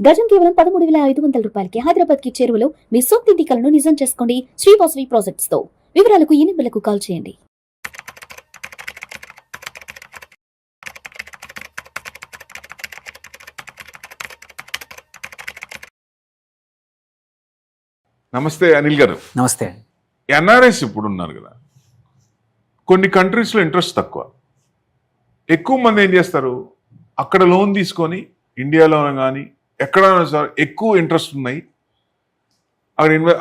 గజం కేవలం 13,500 రూపాయలకి హైదరాబాద్ కి చేరువలో మీ సొంతింటి కలను నిజం చేసుకోండి శ్రీవాసవి ప్రాజెక్ట్స్ తో. వివరాలకు ఈ నెంబర్లకు కాల్ చేయండి. నమస్తే అనిల్ గారు. నమస్తే. ఎన్ఆర్ఎస్ ఇప్పుడు ఉన్నారు కదా, కొన్ని కంట్రీస్లో ఇంట్రెస్ట్ తక్కువ, ఎక్కువ మంది ఏం చేస్తారు, అక్కడ లోన్ తీసుకొని ఇండియాలో కానీ ఎక్కడైనా సార్ ఎక్కువ ఇంట్రెస్ట్ ఉన్నాయి,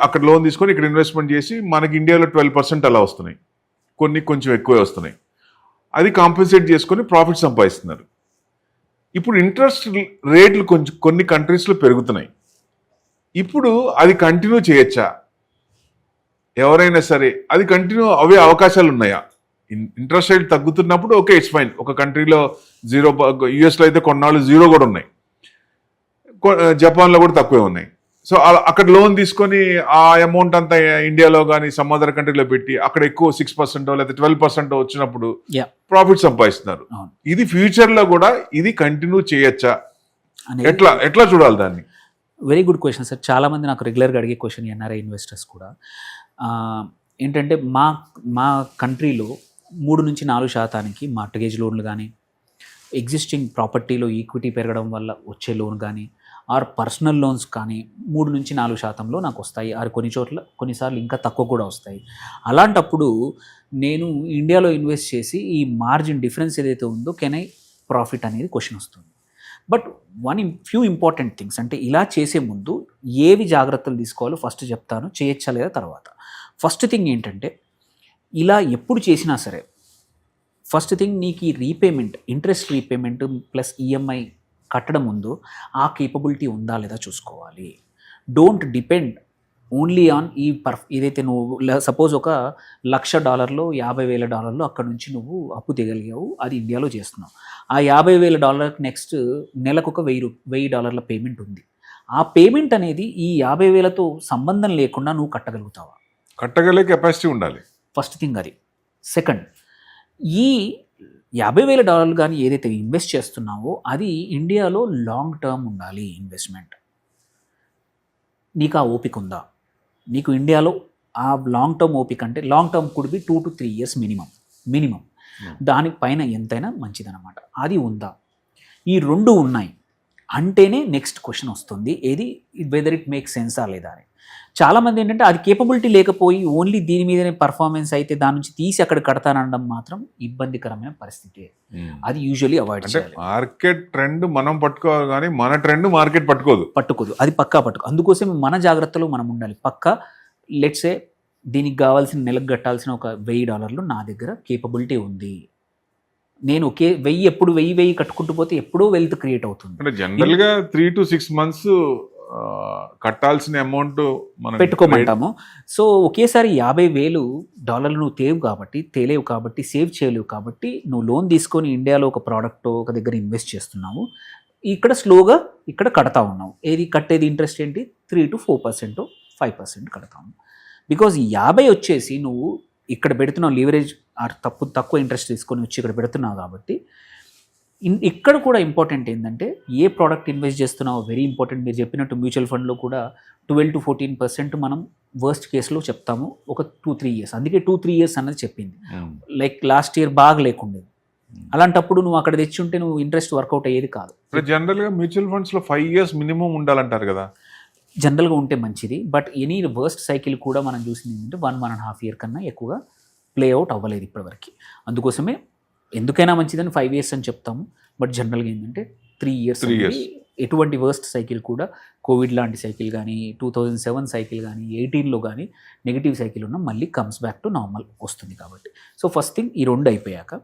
అక్కడ లోన్ తీసుకొని ఇక్కడ ఇన్వెస్ట్మెంట్ చేసి మనకి ఇండియాలో 12% అలా వస్తున్నాయి, కొన్ని కొంచెం ఎక్కువే వస్తున్నాయి, అది కాంపెన్సేట్ చేసుకొని ప్రాఫిట్ సంపాదిస్తున్నారు. ఇప్పుడు ఇంట్రెస్ట్ రేట్లు కొంచెం కొన్ని కంట్రీస్లో పెరుగుతున్నాయి. ఇప్పుడు అది కంటిన్యూ చేయొచ్చా? ఎవరైనా సరే అది కంటిన్యూ అవే అవకాశాలు ఉన్నాయా? ఇంట్రెస్ట్ రేట్ తగ్గుతున్నప్పుడు ఓకే, ఇట్స్ ఫైన్. ఒక కంట్రీలో 0, యుఎస్లో అయితే కొన్నాళ్ళు 0 కూడా ఉన్నాయి, జపాన్లో కూడా తక్కువే ఉన్నాయి. సో అక్కడ లోన్ తీసుకొని ఆ అమౌంట్ అంతా ఇండియాలో కానీ సమ్ అదర్ కంట్రీలో పెట్టి అక్కడ ఎక్కువ 6% లేదా 12% వచ్చినప్పుడు ప్రాఫిట్ సంపాదిస్తున్నారు. ఇది ఫ్యూచర్లో కూడా ఇది కంటిన్యూ చేయొచ్చా? ఎట్లా చూడాలి దాన్ని? Very good question sir. చాలామంది నాకు రెగ్యులర్గా అడిగే క్వశ్చన్ ఎన్ఆర్ఐ ఇన్వెస్టర్స్ కూడా. ఏంటంటే మా కంట్రీలో 3-4% మార్టగేజ్ లోన్లు కానీ, ఎగ్జిస్టింగ్ ప్రాపర్టీలో ఈక్విటీ పెరగడం వల్ల వచ్చే లోన్ కానీ, ఆర్ పర్సనల్ లోన్స్ కానీ 3-4% నాకు వస్తాయి. ఆర్ కొన్నిసార్లు ఇంకా తక్కువ కూడా వస్తాయి. అలాంటప్పుడు నేను ఇండియాలో ఇన్వెస్ట్ చేసి ఈ మార్జిన్ డిఫరెన్స్ ఏదైతే ఉందో కెన్ ఐ ప్రాఫిట్ అనేది క్వశ్చన్ వస్తుంది. బట్ ఫ్యూ ఇంపార్టెంట్ థింగ్స్, అంటే ఇలా చేసే ముందు ఏవి జాగ్రత్తలు తీసుకోవాలో ఫస్ట్ చెప్తాను, చేయొచ్చా లేదా తర్వాత. ఫస్ట్ థింగ్ ఏంటంటే, ఇలా ఎప్పుడు చేసినా సరే ఫస్ట్ థింగ్ నీకు ఈ repayment, interest repayment plus EMI కట్టడం ముందు ఆ కేపబిలిటీ ఉందా లేదా చూసుకోవాలి. డోంట్ డిపెండ్ ఓన్లీ ఆన్ ఏదైతే నువ్వు సపోజ్ ఒక $1,00,000 $50,000 అక్కడ నుంచి నువ్వు అప్పు తీయగలిగావు, అది ఇండియాలో చేస్తున్నావు. ఆ $50,000 నెక్స్ట్ నెలకు ఒక $1,000 పేమెంట్ ఉంది. ఆ పేమెంట్ అనేది ఈ 50,000తో సంబంధం లేకుండా నువ్వు కట్టగలుగుతావా? కట్టగలిగే కెపాసిటీ ఉండాలి. ఫస్ట్ థింగ్ అది. సెకండ్, ఈ $50,000 కానీ ఏదైతే ఇన్వెస్ట్ చేస్తున్నావో అది ఇండియాలో లాంగ్ టర్మ్ ఉండాలి ఇన్వెస్ట్మెంట్. నీకు ఆ ఓపిక ఉందా? నీకు ఇండియాలో ఆ లాంగ్ టర్మ్ ఓపిక అంటే long term could be 2 to 3 years minimum. దానిపైన ఎంతైనా మంచిదన్నమాట. అది ఉందా? ఈ 2 ఉన్నాయి అంటేనే నెక్స్ట్ క్వశ్చన్ వస్తుంది, ఏది వెదర్ ఇట్ మేక్ సెన్సా లేదా అని. చాలామంది ఏంటంటే అది కేపబిలిటీ లేకపోయి ఓన్లీ దీని మీదనే పర్ఫార్మెన్స్ అయితే దాని నుంచి తీసి అక్కడ కడతానడం మాత్రం ఇబ్బందికరమైన పరిస్థితి. అది యూజువల్లీ అవాయిడ్ చేయాలి. మార్కెట్ ట్రెండ్ మనం పట్టుకోవాలి కానీ మన ట్రెండ్ మార్కెట్ పట్టుకోదు. అది పక్కా అందుకోసం మన జాగ్రత్తలో మనం ఉండాలి. పక్కా లెట్సే దీనికి కావాల్సిన నెలకు కట్టాల్సిన ఒక $1,000 నా దగ్గర కేపబిలిటీ ఉంది. నేను ఒకే 1000 ఎప్పుడు 1000 కట్టుకుంటూ పోతే ఎప్పుడో వెల్త్ క్రియేట్ అవుతుంది. అంటే జనరల్గా 3 to 6 months కట్టాల్సిన అమౌంట్ మనం పెట్టుకోమంటాము. సో ఒకేసారి $50,000 నువ్వు తేలేవు కాబట్టి సేవ్ చేయలేవు కాబట్టి నువ్వు లోన్ తీసుకొని ఇండియాలో ఒక ప్రోడక్ట్ ఒక దగ్గర ఇన్వెస్ట్ చేస్తున్నావు, ఇక్కడ స్లోగా ఇక్కడ కడతా ఉన్నావు. ఏది కట్టేది ఇంట్రెస్ట్ ఏంటి? 3 to 4% 5% కడతాము. బికాజ్ 50 వచ్చేసి నువ్వు ఇక్కడ పెడుతున్నావు, లీవరేజ్ తక్కువ ఇంట్రెస్ట్ తీసుకొని వచ్చి ఇక్కడ పెడుతున్నావు కాబట్టి. ఇక్కడ కూడా ఇంపార్టెంట్ ఏంటంటే ఏ ప్రోడక్ట్ ఇన్వెస్ట్ చేస్తున్నావో వెరీ ఇంపార్టెంట్. మీరు చెప్పినట్టు మ్యూచువల్ ఫండ్లో కూడా 12 to 14% మనం వర్స్ట్ కేసులో చెప్తాము ఒక 2-3 years. అందుకే 2-3 years అన్నది చెప్పింది. లైక్ లాస్ట్ ఇయర్ బాగా లేకుండేది, అలాంటప్పుడు నువ్వు అక్కడ తెచ్చి ఉంటే నువ్వు ఇంట్రెస్ట్ వర్కౌట్ అయ్యేది కాదు. జనరల్గా మ్యూచువల్ ఫండ్స్లో 5 years మినిమం ఉండాలంటారు కదా. జనరల్గా ఉంటే మంచిది, బట్ ఎనీ వర్స్ట్ సైకిల్ కూడా మనం చూసింది ఏంటంటే 1.5 year కన్నా ఎక్కువగా ప్లేఅవుట్ అవ్వలేదు ఇప్పటివరకు. అందుకోసమే ఎందుకైనా మంచిదని 5 years అని చెప్తాము, బట్ జనరల్గా ఏంటంటే 3 years. ఎటువంటి వర్స్ట్ సైకిల్ కూడా కోవిడ్ లాంటి సైకిల్ కానీ 2007 సైకిల్ కానీ 18లో కానీ నెగిటివ్ సైకిల్ ఉన్న మళ్ళీ కమ్స్ బ్యాక్ టు నార్మల్ వస్తుంది కాబట్టి. సో ఫస్ట్ థింగ్ ఈ 2 అయిపోయాక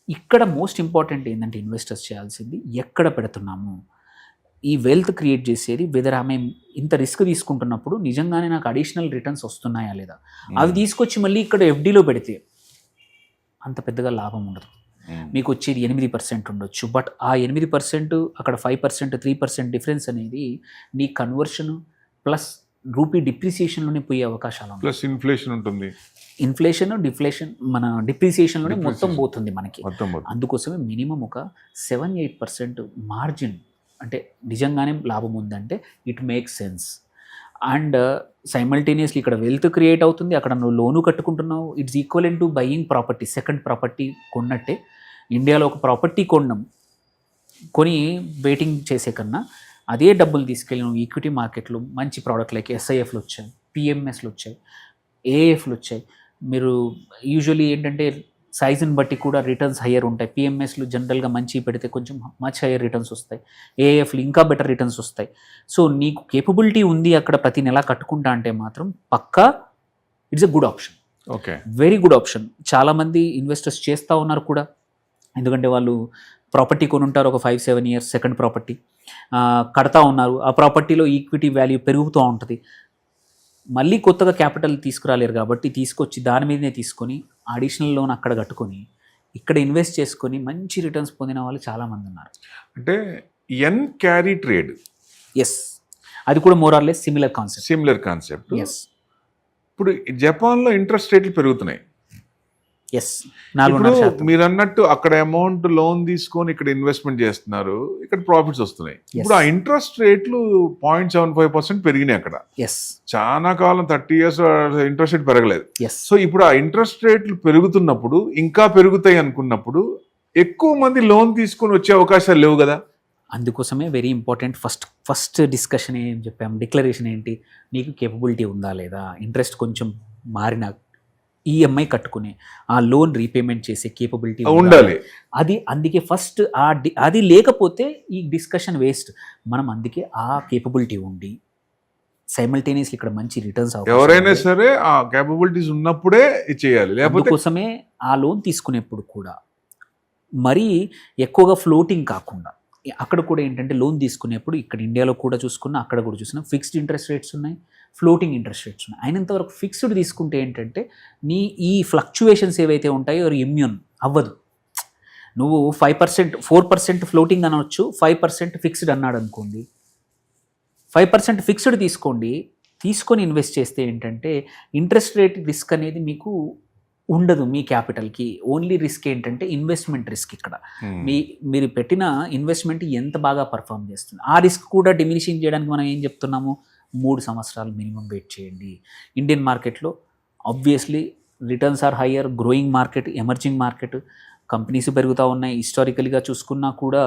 ఇక్కడ మోస్ట్ ఇంపార్టెంట్ ఏంటంటే ఇన్వెస్టర్స్ చేయాల్సింది ఎక్కడ పెడుతున్నాము, ఈ వెల్త్ క్రియేట్ చేసేది వెదర్ ఆమె ఇంత రిస్క్ తీసుకుంటున్నప్పుడు నిజంగానే నాకు అడిషనల్ రిటర్న్స్ వస్తున్నాయా లేదా. అవి తీసుకొచ్చి మళ్ళీ ఇక్కడ ఎఫ్డీలో పెడితే అంత పెద్దగా లాభం ఉండదు. మీకు వచ్చేది 8% ఉండొచ్చు, బట్ ఆ 8% అక్కడ 5% 3% డిఫరెన్స్ అనేది నీ కన్వర్షన్ ప్లస్ రూపీ డిప్రిసియేషన్లోనే పోయే అవకాశాలు ఉన్నాయి. ప్లస్ ఇన్ఫ్లేషన్ ఉంటుంది, ఇన్ఫ్లేషన్ డిఫ్లేషన్ మన డిప్రిసియేషన్లోనే మొత్తం పోతుంది మనకి. అందుకోసమే మినిమం ఒక 7-8% మార్జిన్ అంటే నిజంగానే లాభం ఉందంటే it makes sense. And simultaneously ఇక్కడ వెల్త్ క్రియేట్ అవుతుంది, అక్కడ నువ్వు లోను కట్టుకుంటున్నావు. It's equal to buying property, second property కొన్నట్టే. ఇండియాలో ఒక ప్రాపర్టీ కొని వెయిటింగ్ చేసే కన్నా అదే డబ్బులు తీసుకెళ్ళి నువ్వు ఈక్విటీ మార్కెట్లో మంచి ప్రోడక్ట్ లైక్ ఎస్ఐఎఫ్లు వచ్చాయి, పిఎంఎస్లు వచ్చాయి, ఏఎఫ్లు వచ్చాయి. మీరు యూజువల్లీ ఏంటంటే సైజుని బట్టి కూడా రిటర్న్స్ హయ్యర్ ఉంటాయి. పిఎంఎస్లు జనరల్గా మంచి పెడితే కొంచెం మచ్ హయ్యర్ రిటర్న్స్ వస్తాయి, ఏఎఫ్లు ఇంకా బెటర్ రిటర్న్స్ వస్తాయి. సో నీకు కేపబిలిటీ ఉంది అక్కడ ప్రతి నెల కట్టుకుంటా అంటే మాత్రం పక్కా it's a good option, okay, very good option. చాలామంది ఇన్వెస్టర్స్ చేస్తూ ఉన్నారు కూడా, ఎందుకంటే వాళ్ళు ప్రాపర్టీ కొనుంటారు ఒక 5-7 years, సెకండ్ ప్రాపర్టీ కడతా ఉన్నారు. ఆ ప్రాపర్టీలో ఈక్విటీ వాల్యూ పెరుగుతూ ఉంటుంది. మళ్ళీ కొత్తగా క్యాపిటల్ తీసుకురాలేరు కాబట్టి తీసుకొచ్చి దాని మీదనే తీసుకొని అడిషనల్ లోన్ అక్కడ కట్టుకొని ఇక్కడ ఇన్వెస్ట్ చేసుకొని మంచి రిటర్న్స్ పొందిన వాళ్ళు చాలామంది ఉన్నారు. అంటే ఎన్ క్యారీ ట్రేడ్, ఎస్, అది కూడా more or less similar concept. Yes, ఇప్పుడు జపాన్లో ఇంట్రెస్ట్ రేట్లు పెరుగుతున్నాయి. ఎస్, ఇప్పుడు 4.5%. మీరు అన్నట్టు అక్కడ అమౌంట్ లోన్ తీసుకొని ఇక్కడ ఇన్వెస్ట్మెంట్ చేస్తున్నారు, ఇక్కడ ప్రాఫిట్స్ వస్తున్నాయి. ఇప్పుడు ఆ ఇంట్రెస్ట్ రేట్లు 0.75% పెరిగినాయి అక్కడ. ఎస్, చాలా కాలం 30 years ఇంట్రెస్ట్ రేట్ పెరగలేదు. ఎస్, సో ఇప్పుడు ఆ ఇంట్రెస్ట్ రేట్లు పెరుగుతున్నప్పుడు, ఇంకా పెరుగుతాయి అనుకున్నప్పుడు ఎక్కువ మంది లోన్ తీసుకొని వచ్చే అవకాశాలు లేవు కదా. అందుకోసమే వెరీ ఇంపార్టెంట్ ఫస్ట్ డిస్కషన్ ఏం చెప్పాము, డిక్లరేషన్ ఏంటి, నీకు కేపబిలిటీ ఉందా లేదా, ఇంట్రెస్ట్ కొంచెం మారిన ఈఎంఐ కట్టుకుని ఆ లోన్ రీపేమెంట్ చేసే కేపబిలిటీ ఉండాలి. అది అందుకే ఫస్ట్ అది లేకపోతే ఈ డిస్కషన్ వేస్ట్. మనం అందుకే ఆ కేపబిలిటీ ఉండి సైమల్టేనియస్లీ ఇక్కడ మంచి రిటర్న్స్ ఎవరైనా సరే ఆ కేపబిలిటీస్ ఉన్నప్పుడే చేయాలి, లేకపోతే కోసమే ఆ లోన్ తీసుకునేప్పుడు కూడా మరీ ఎక్కువగా ఫ్లోటింగ్ కాకుండా అక్కడ కూడా ఏంటంటే లోన్ తీసుకునేప్పుడు ఇక్కడ ఇండియాలో కూడా చూసుకున్నా, అక్కడ కూడా చూసినా ఫిక్స్డ్ ఇంట్రెస్ట్ రేట్స్ ఉన్నాయి, ఫ్లోటింగ్ ఇంట్రెస్ట్ రేట్స్ ఉన్నాయి. అయినంతవరకు ఫిక్స్డ్ తీసుకుంటే ఏంటంటే నీ ఈ ఫ్లక్చువేషన్స్ ఏవైతే ఉంటాయో ఇమ్యూన్ అవ్వదు. నువ్వు 5%, 4% ఫ్లోటింగ్ అనవచ్చు, 5% ఫిక్స్డ్ అన్నాడు అనుకోండి, 5% ఫిక్స్డ్ తీసుకొని ఇన్వెస్ట్ చేస్తే ఏంటంటే ఇంట్రెస్ట్ రేట్ రిస్క్ అనేది మీకు ఉండదు మీ క్యాపిటల్కి. ఓన్లీ రిస్క్ ఏంటంటే ఇన్వెస్ట్మెంట్ రిస్క్. ఇక్కడ మీరు పెట్టిన ఇన్వెస్ట్మెంట్ ఎంత బాగా పర్ఫామ్ చేస్తుంది, ఆ రిస్క్ కూడా డిమినిషింగ్ చేయడానికి మనం ఏం చెప్తున్నాము, 3 సంవత్సరాలు మినిమం వెయిట్ చేయండి. ఇండియన్ మార్కెట్లో obviously returns are higher, growing market, emerging market, companies పెరుగుతూ ఉన్నాయి. హిస్టారికల్గా చూసుకున్నా కూడా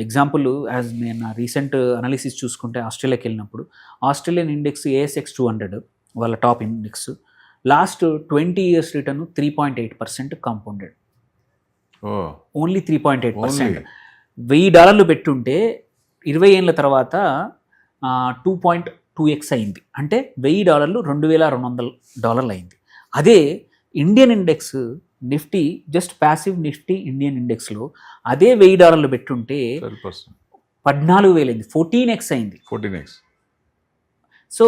ఎగ్జాంపుల్ యాజ్ నేను రీసెంట్ అనాలిసిస్ చూసుకుంటే ఆస్ట్రేలియాకి వెళ్ళినప్పుడు ఆస్ట్రేలియన్ ఇండెక్స్ ASX 200 వాళ్ళ top index last 20 years return 3.8% compounded. Only 3.8%. $1,000 పెట్టుంటే 20 ఏళ్ళ తర్వాత 2.2x అయింది. అంటే $1,000 $2,200 అయింది. అదే Indian index Nifty, just passive Nifty Indian ఇండెక్స్లో అదే $1,000 పెట్టుంటే 14,000 అయింది, 14x అయింది. 14x. సో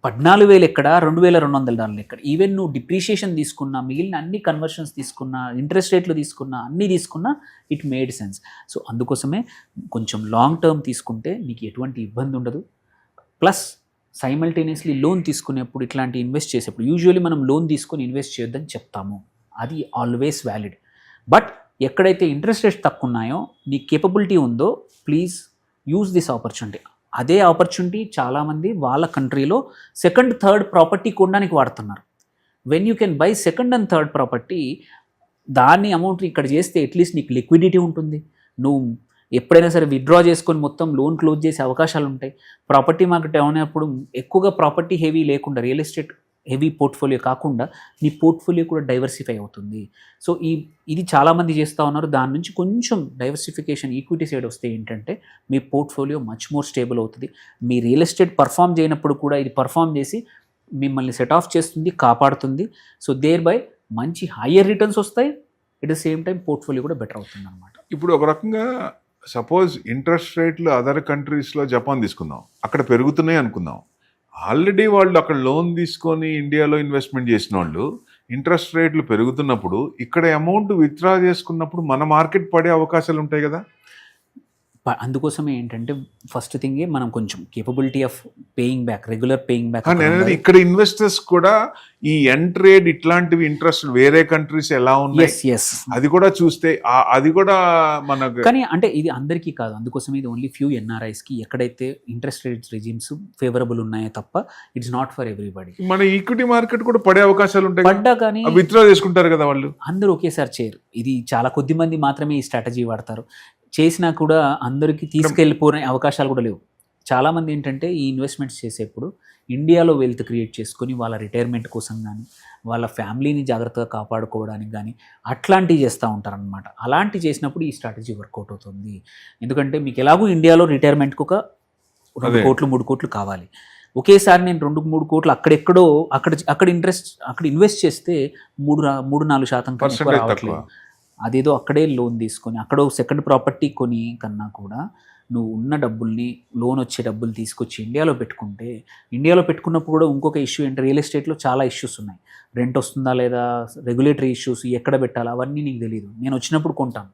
14,000 ఎక్కడ, $2,200 ఎక్కడ. ఈవెన్ నువ్వు డిప్రిషియేషన్ తీసుకున్నా, మిగిలిన అన్ని కన్వర్షన్స్ తీసుకున్నా, ఇంట్రెస్ట్ రేట్లు తీసుకున్నా, అన్నీ తీసుకున్నా ఇట్ మేడ్ సెన్స్. సో అందుకోసమే కొంచెం లాంగ్ టర్మ్ తీసుకుంటే నీకు ఎటువంటి ఇబ్బంది ఉండదు. ప్లస్ సైమల్టేనియస్లీ లోన్ తీసుకునేప్పుడు ఇట్లాంటి ఇన్వెస్ట్ చేసేప్పుడు యూజువల్లీ మనం లోన్ తీసుకొని ఇన్వెస్ట్ చేయొద్దని చెప్తాము, అది ఆల్వేస్ వ్యాలిడ్. బట్ ఎక్కడైతే ఇంట్రెస్ట్ రేట్స్ తక్కువ ఉన్నాయో, నీ కేపబిలిటీ ఉందో, ప్లీజ్ యూజ్ దిస్ ఆపర్చునిటీ. అదే ఆపర్చునిటీ చాలామంది వాళ్ళ కంట్రీలో సెకండ్, థర్డ్ ప్రాపర్టీ కొనడానికి వాడుతున్నారు. When you can buy second and third property, దాన్ని అమౌంట్ ఇక్కడ చేస్తే అట్లీస్ట్ నీకు లిక్విడిటీ ఉంటుంది. నువ్వు ఎప్పుడైనా సరే విత్డ్రా చేసుకొని మొత్తం లోన్ క్లోజ్ చేసే అవకాశాలు ఉంటాయి. ప్రాపర్టీ మార్కెట్ అయినప్పుడు ఎక్కువగా ప్రాపర్టీ హెవీ లేకుండా, రియల్ ఎస్టేట్ హెవీ పోర్ట్ఫోలియో కాకుండా నీ పోర్ట్ఫోలియో కూడా డైవర్సిఫై అవుతుంది. సో ఇది చాలామంది చేస్తూ ఉన్నారు. దాని నుంచి కొంచెం డైవర్సిఫికేషన్ ఈక్విటీ సైడ్ వస్తే ఏంటంటే మీ పోర్ట్ఫోలియో మచ్ మోర్ స్టేబుల్ అవుతుంది. మీ రియల్ ఎస్టేట్ పర్ఫామ్ చేయనప్పుడు కూడా ఇది పర్ఫామ్ చేసి మిమ్మల్ని సెట్ ఆఫ్ చేస్తుంది, కాపాడుతుంది. సో దేర్ బై మంచి హయ్యర్ రిటర్న్స్ వస్తాయి, at the same time portfolio కూడా బెటర్ అవుతుంది అనమాట. ఇప్పుడు ఒక రకంగా సపోజ్ ఇంట్రెస్ట్ రేట్లు అదర్ కంట్రీస్లో జపాన్ తీసుకుందాం, అక్కడ పెరుగుతున్నాయి అనుకుందాం. ఆల్రెడీ వాళ్ళు అక్కడ లోన్ తీసుకొని ఇండియాలో ఇన్వెస్ట్మెంట్ చేసిన వాళ్ళు ఇంట్రెస్ట్ రేట్లు పెరుగుతున్నప్పుడు ఇక్కడ అమౌంట్ విత్డ్రా చేసుకున్నప్పుడు మన మార్కెట్ పడే అవకాశాలు ఉంటాయి కదా. అందుకోసమే ఏంటంటే ఫస్ట్ థింగే మనం కొంచెం capability of paying back, regular paying back. నేను అనేది ఇక్కడ ఇన్వెస్టర్స్ కూడా ఈ ఎంట్రేడ్ ఇట్లాంటివి ఇంట్రెస్ట్ వేరే కంట్రీస్ ఎలా ఉన్నాయి ఎస్ అది కూడా చూస్తే అది కూడా మనకు కానీ అంటే ఇది అందరికీ కాదు, అందుకోసం ఇది ఓన్లీ ఫ్యూ ఎన్ఆర్ఐస్కి ఎక్కడైతే ఇంట్రెస్ట్ రేట్స్ రెజిమ్స్ ఫేవరబుల్ ఉన్నాయో తప్ప ఇట్స్ నాట్ ఫర్ ఎవ్రీబడి. మన ఈక్విటీ మార్కెట్ కూడా పడే అవకాశాలు ఉంటాయి, పడ్డా కానీ విత్డ్రా చేసుకుంటారు కదా వాళ్ళు. అందరూ ఒకేసారి చేయరు, ఇది చాలా కొద్ది మంది మాత్రమే ఈ స్ట్రాటజీ వాడతారు. చేసినా కూడా అందరికీ తీసుకెళ్ళిపోయే అవకాశాలు కూడా లేవు. చాలామంది ఏంటంటే ఈ ఇన్వెస్ట్మెంట్స్ చేసేప్పుడు ఇండియాలో వెల్త్ క్రియేట్ చేసుకొని వాళ్ళ రిటైర్మెంట్ కోసం కానీ వాళ్ళ ఫ్యామిలీని జాగ్రత్తగా కాపాడుకోవడానికి కానీ అట్లాంటివి చేస్తూ ఉంటారనమాట. అలాంటివి చేసినప్పుడు ఈ స్ట్రాటజీ వర్కౌట్ అవుతుంది. ఎందుకంటే మీకు ఎలాగో ఇండియాలో రిటైర్మెంట్కి ఒక 2 కోట్లు 3 కోట్లు కావాలి. ఒకేసారి నేను 2-3 కోట్లు అక్కడెక్కడో అక్కడ ఇన్వెస్ట్ చేస్తే 3-4% కన్నా రావట్లేదు. అదేదో అక్కడే లోన్ తీసుకొని అక్కడ సెకండ్ ప్రాపర్టీ కొని కన్నా కూడా నువ్వు ఉన్న డబ్బుల్ని లోన్ వచ్చే డబ్బులు తీసుకొచ్చి ఇండియాలో పెట్టుకుంటే, ఇండియాలో పెట్టుకున్నప్పుడు కూడా ఇంకొక ఇష్యూ ఏంటి, రియల్ ఎస్టేట్లో చాలా ఇష్యూస్ ఉన్నాయి. రెంట్ వస్తుందా లేదా, రెగ్యులేటరీ ఇష్యూస్, ఎక్కడ పెట్టాలా అవన్నీ నీకు తెలియదు. నేను వచ్చినప్పుడు కొంటాను.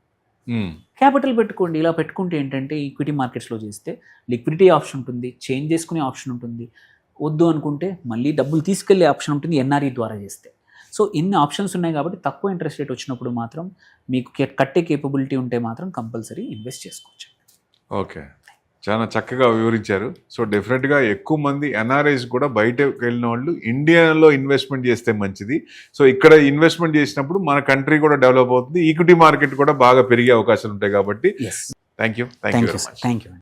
క్యాపిటల్ పెట్టుకోండి. ఇలా పెట్టుకుంటే ఏంటంటే ఈక్విటీ మార్కెట్స్లో చేస్తే లిక్విడిటీ ఆప్షన్ ఉంటుంది, చేంజ్ చేసుకునే ఆప్షన్ ఉంటుంది. వద్దు అనుకుంటే మళ్ళీ డబ్బులు తీసుకెళ్లే ఆప్షన్ ఉంటుంది ఎన్ఆర్ఈ ద్వారా చేస్తే. సో ఇన్ని ఆప్షన్స్ ఉన్నాయి కాబట్టి తక్కువ ఇంట్రెస్ట్ రేట్ వచ్చినప్పుడు మాత్రం మీకు కట్టే కేపబిలిటీ ఉంటే మాత్రం కంపల్సరీ ఇన్వెస్ట్ చేసుకోవచ్చు. ఓకే, చాలా చక్కగా వివరించారు. సో డెఫినెట్గా ఎక్కువ మంది ఎన్ఆర్ఐస్ కూడా బయటకు వెళ్ళిన వాళ్ళు ఇండియాలో ఇన్వెస్ట్మెంట్ చేస్తే మంచిది. సో ఇక్కడ ఇన్వెస్ట్మెంట్ చేసినప్పుడు మన కంట్రీ కూడా డెవలప్ అవుతుంది, ఈక్విటీ మార్కెట్ కూడా బాగా పెరిగే అవకాశాలు ఉంటాయి కాబట్టి. Thank you very much. Thank you.